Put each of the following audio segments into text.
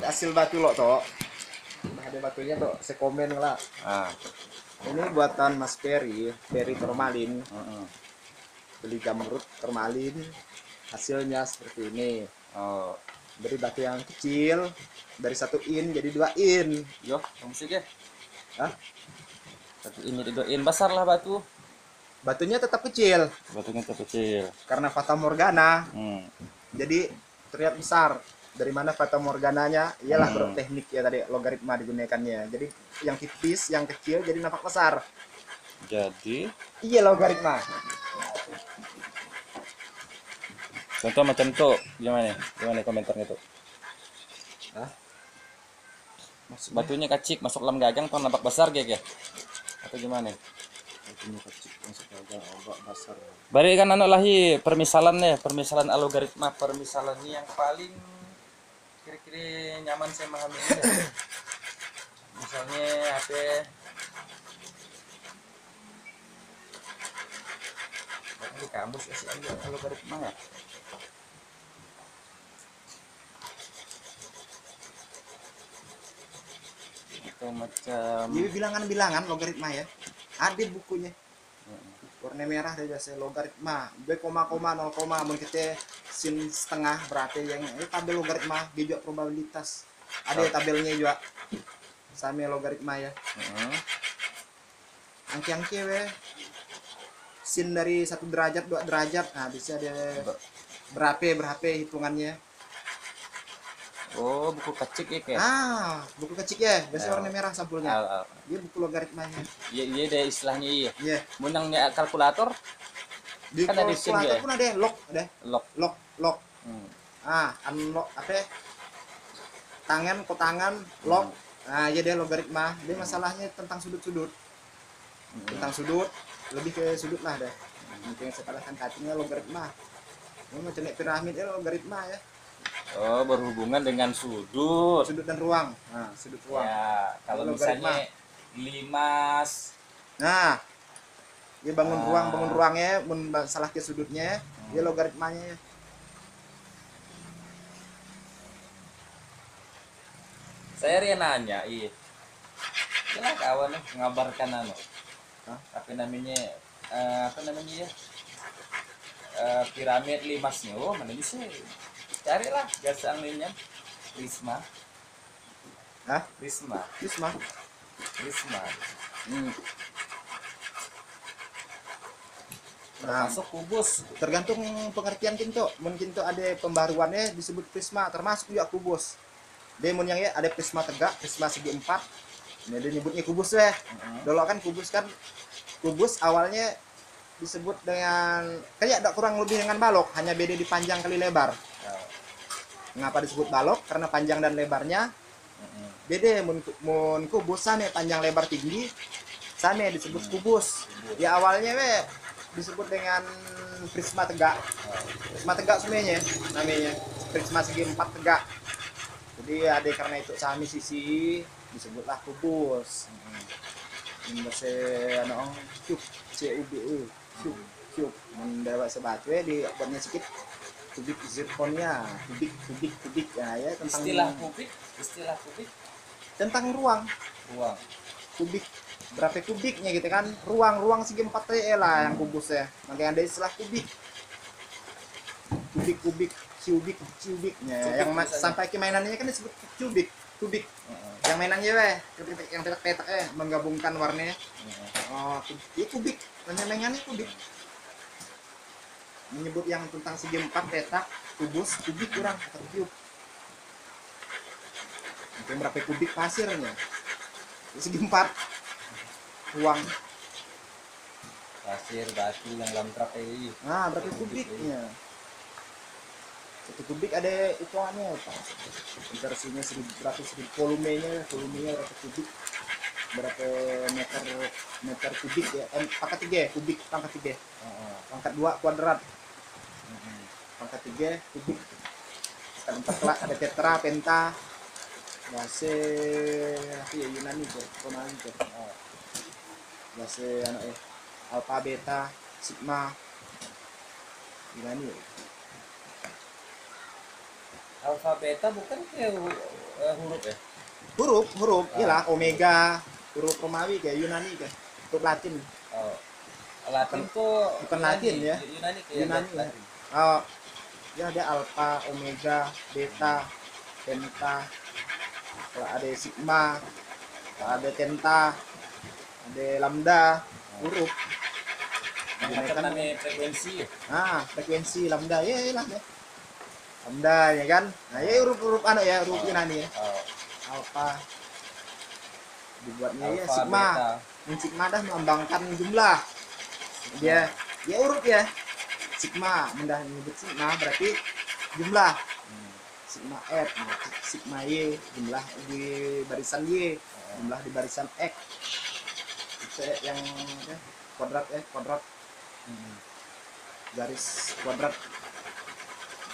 hasil batu lo toh. Nah, ada batunya tuh, saya komen lah. Ini buatan Mas Peri Formalin. Beli jamrut formalin, hasilnya seperti ini. Dari batu yang kecil, dari 1 in jadi 2 in. Yo, musik ya. Hah? 1 in jadi 2 in, besar lah batu. Batunya tetap kecil. Batunya tetap kecil. Karena fata morgana. Jadi terlihat besar. Dari mana fata morgananya? Iyalah bro, teknik ya tadi logaritma digunakannya. Jadi yang tipis, yang kecil jadi nampak besar. Jadi iya logaritma. Contoh macam tuh gimana? Gimana komentarnya tuh? Batunya kecil masuk dalam gagang tuh nampak besar ya? Atau gimana? Batunya kecil masuk gagang agak besar. Bari kan anak lahi permisalan algoritma, permisalannya yang paling kira-kira nyaman saya memahami ini. Misalnya apa? Di kamus kasih algoritma ya. Atau macam jadi bilangan-bilangan logaritma ya, ada bukunya. Warna merah dari biasa logaritma B, koma 0, mun kita sin setengah berarti yang ini tabel logaritma juga probabilitas ada tabelnya juga sama logaritma ya. Angki-angki we sin dari 1 derajat 2 derajat, nah bisa ada berapa hitungannya. Oh, buku kecil ya kayak. Buku kecil ya, biasa warna merah sampulnya. Dia buku logaritmanya. Iya, iya deh istilahnya iya. Iya. Menangnya kalkulator. Di kan kalkulator pun ada log, log. Unlock apa? Tangan, kotangan, log. Nah, iya deh logaritma. Dia masalahnya tentang sudut-sudut. Tentang sudut, lebih ke sudut lah deh. Mungkin sekalahkan kakinya logaritma. Ini macam piramid ya logaritma ya. Oh, berhubungan dengan sudut dan ruang. Nah, sudut ruang. Ya, kalau misalnya limas. Nah, dia bangun ruangnya, salah ke sudutnya, dia logaritmanya. Saya nanya, iya. Jelas kawan ngabarkan apa namanya ya? Piramid limasnya. Oh, mana bisa? Carilah gas anginnya. Risma. Risma. Termasuk kubus. Tergantung pengertian kinto. Mungkin kinto ada pembaruannya disebut prisma, termasuk juga kubus. Dia mun yang ya ada prisma tegak, prisma segi 4. Nah, dia nyebutnya kubus ya. Dulu kan kubus awalnya disebut dengan kayak ada kurang lebih dengan balok, hanya beda di panjang kali lebar. Mengapa disebut balok? Karena panjang dan lebarnya beda. Mun kubus sama panjang lebar tinggi sama disebut kubus. Di awalnya disebut dengan prisma tegak. Prisma tegak semuanya namanya. Prisma segi 4 tegak. Jadi ada karena itu sami sisi disebutlah kubus. Ini bahasa cube cube mendapat sebatu di buatnya sedikit kubik zirkonnya, kubik ya tentang istilah kubik tentang ruang kubik berapa kubiknya gitu kan, ruang segi 4 lah yang kubus ya, makanya ada istilah kubiknya yang sampai ke mainannya kan disebut kubik yang mainannya yang petak-petak menggabungkan warnanya. Kubik mainannya kubik menyebut yang tentang segi 4 petak, kubus, kubik kurang atau cube. Mungkin berapa kubik pasirnya? Segi 4 ruang. Pasir batu yang lamtrak ini. Berapa kubiknya? 1 kubik ada hitungannya apa? Intersinya berapa volumenya berapa kubik? Berapa meter kubik ya? Pangkat 3 kubik pangkat 3. Pangkat 2 kuadrat. Pangkat 3 kubik. Pangkat 4 ada tetra, penta. Bahasa Yunani Romawi bahasa alfa, beta, sigma. Yunani. Alfa beta bukan ke huruf ya. Huruf iyalah omega, huruf Romawi kayak Yunani kayak huruf Latin. Oh. Latin tuh bukan Latin ya. Yunani kayak Yunani ya. Latin. Oh, ya ada alpha, omega, beta, delta, ada sigma, ada theta, ada lambda, huruf. Macam namanya frekuensi. Frekuensi lambda ya lah ya. Lambda ya kan. Nah, ya huruf-huruf ya, huruf Yunani ya. Alpha dibuatnya ya Alpha, sigma. beta. Sigma dah melambangkan jumlah. Dia huruf ya. Sigma, mendah menyebut sigma berarti jumlah. Sigma F, sigma Y, jumlah di barisan Y, jumlah di barisan X. Itu yang kuadrat kuadrat. Garis kuadrat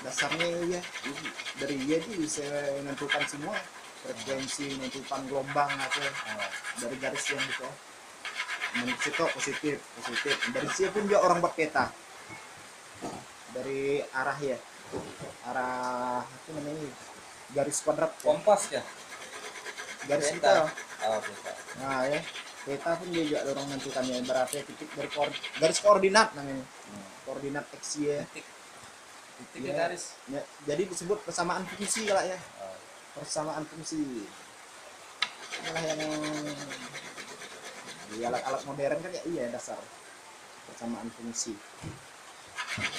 dasarnya ya. Dari Y itu bisa menentukan semua frekuensi, menentukan gelombang atau dari garis yang itu. Situ positif. Dari sini pun juga orang buat peta. Dari arah ya, arah apa namanya, garis kuadrat ya. Kompas ya. Garis Peta. kita. Peta. Nah ya, peta pun dia juga orang menentukannya berapa titik dari garis koordinat namanya. Koordinat x y. Titik Ya, garis. ya, jadi disebut persamaan fungsi lah ya. Persamaan fungsi. Inilah yang di alat-alat modern kan ya, iya dasar persamaan fungsi.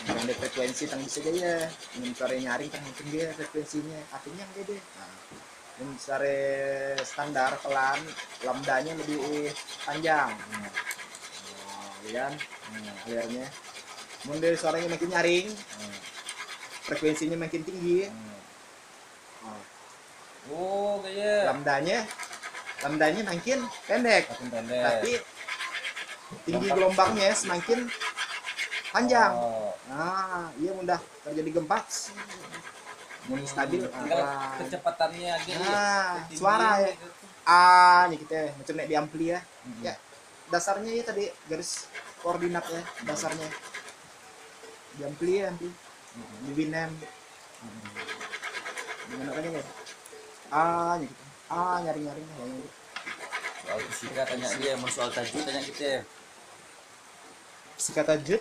Yang ada frekuensi tang bisa dia ingin suara nyaring tang mungkin dia frekuensinya artinya yang gede. Nah, yang suara standar pelan lambdanya lebih panjang. Ya kan? Alirannya. Mun dari suaranya makin nyaring, frekuensinya makin tinggi. Oh, kayak Lambdanya makin pendek. makin pendek. Tapi tinggi gelombangnya semakin panjang. Nah, iya mudah terjadi gempa. Stabil. Tinggal kecepatannya aja. Suara ya. Nya kita macam naik di ampli ya. Ya, dasarnya ya tadi garis koordinat ya, dasarnya. Di ampli ya, di Winem. Gimana kan ini? Nya gitu. Nyaring-nyaring ya. Soal fisika tanya dia, mau soal tajuk tanya kita. Fisika tajud.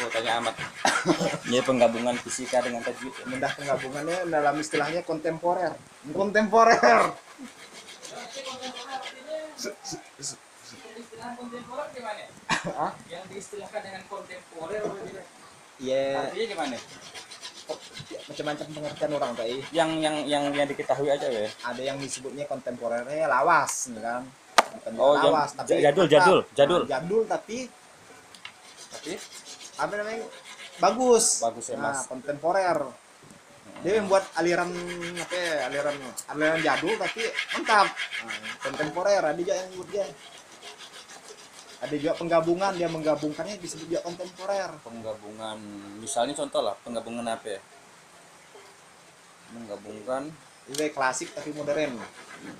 Oh, tanya amat. Ini penggabungan fisika dengan tajwid. Mudah penggabungannya dalam istilahnya kontemporer. Istilah kontemporer gimana? Yang diistilahkan dengan kontemporer Iya, artinya gimana? macam-macam pengertian orang tadi. Yang diketahui aja ya. Ada yang disebutnya kontemporernya lawas, kan? Bukan Oh, lawas, tapi jadul. jadul tapi Tapi apa namanya? Bagus ya, Mas. kontemporer. Dia membuat aliran apa ya? Aliran jadul tapi mantap. Kontemporer ada juga yang nyebutnya. Ada juga penggabungan, dia menggabungkannya disebut juga kontemporer. Penggabungan, misalnya contoh lah, penggabungan apa ya? Menggabungkan Ini klasik tapi modern.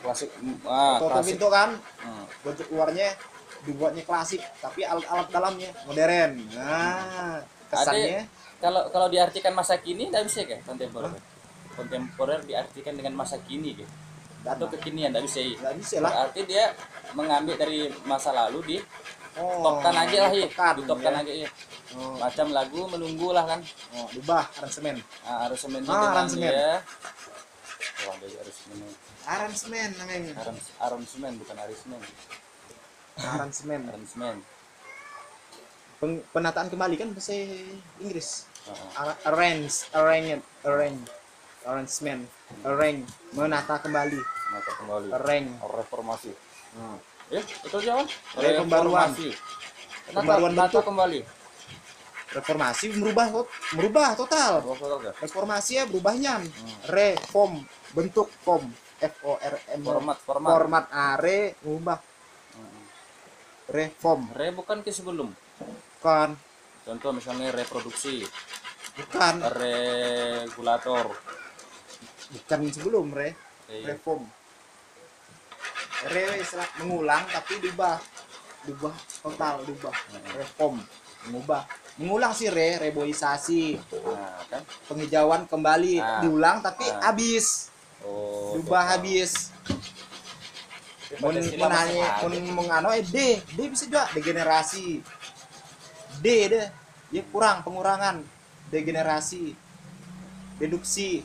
klasik. Foto Klasik. pintu kan, bentuk luarnya dibuatnya klasik, tapi alat-alat dalamnya modern. Nah, kesannya Kalau diartikan masa kini tidak bisa kayak kontemporer. Kontemporer diartikan dengan masa kini gitu. Atau kekinian tidak bisa. nggak bisa lah. Berarti dia mengambil dari masa lalu topkan aja lah ya. Ditopkan aja ya. Macam lagu menunggu lah kan. Diubah aransemen. Aransemennya dengan aransemen. dia. Oh, ada aransemen. Aransemen namanya. Aransemen bukan aransemen. Aransemen. Penataan kembali kan bahasa Inggris. Arrangement, menata kembali. Arrange. Reformasi. Betul jawab. Pembaruan. Pembaruan Menata bentuk. kembali. Reformasi merubah total. Reformasi ya berubahnya. Reform, bentuk form, FORM. Format merubah. Reform. Bukan ke sebelum. Bukan. Contoh misalnya reproduksi. Bukan. Regulator. Bukan sebelum reform. Istilah mengulang tapi diubah total. Reform, mengulang sih reboisasi. Nah, kan? Penghijauan kembali diulang tapi habis. Ubah habis. Mun mengano D bisa juga degenerasi. D deh. Ya kurang pengurangan. Degenerasi. Deduksi.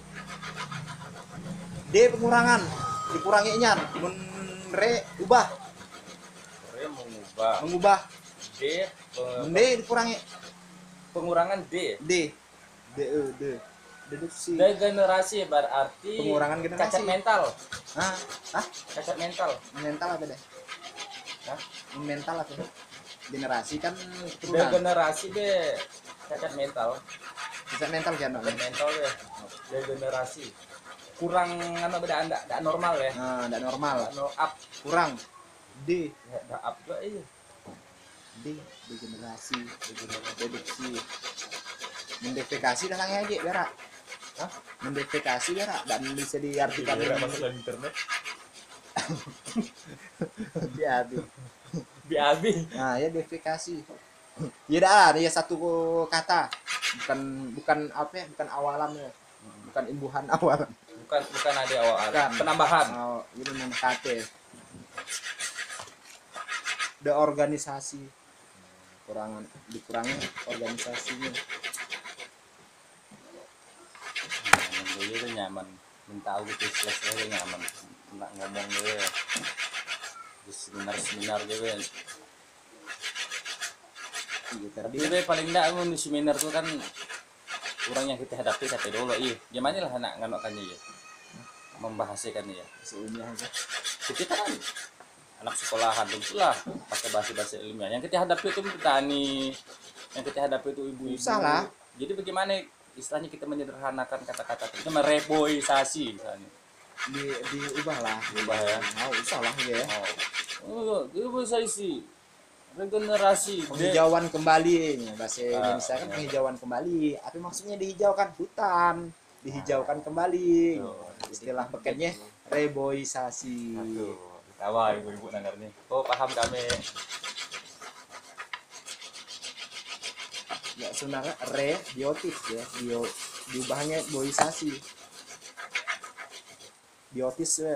D pengurangan. Dikuranginya. Mun re ubah. Re mengubah. Mengubah. D Mun D dikurangi. pengurangan D. D. Deduksi. Degenerasi berarti Pengurangan generasi. cacat mental. Hah? Cacat mental. Mental apa deh? Hah? Mental apa? Generasi kan keturunan. Degenerasi be cacat mental. Bisa mental kan? Cacat mental be. Degenerasi. Kurang anu beda enggak normal ya. Nah, enggak normal. No up Kurang. D. enggak up juga iya. D. Degenerasi. Deduksi. Mendefekasi dah aja biar. Hah? Mendefekasi biar dan bisa diartikan masuk internet. BAB. BAB. Nah, ya defekasi. Ya dah, ya satu kata. Bukan apa ya? Bukan awalan ya. Bukan imbuhan awalan. Bukan ada awal. Bukan. Penambahan. Oh, ini mengkate. The organisasi. Dikurangi organisasinya. Jadi itu nyaman. Minta gitu selesai nyaman. Nak ngomong dia. Di seminar gitu kan. Tapi itu paling enggak di seminar tuh kan orang yang kita hadapi kata dulu gimana lah anak nganokannya ya membahasikannya ya Seumnya aja. kita kan anak sekolahan lah pakai bahasa ilmiah yang kita hadapi itu petani yang kita hadapi itu ibu-ibu Salah. jadi bagaimana istilahnya kita menyederhanakan kata-kata itu mereboisasi misalnya Diubah lah. Diubah ya. Oh, usah lah ya. Reboisasi regenerasi Penghijauan kembali bahasa Indonesia kan ya. penghijauan kembali. Apa maksudnya dihijaukan hutan, dihijaukan kembali. Istilah pekennya reboisasi. Aduh, tawa ibu-ibu dengar nih. Oh, paham kami. Ya sebenarnya rebiotis ya. Diubahnya boisasi. Biotis ya.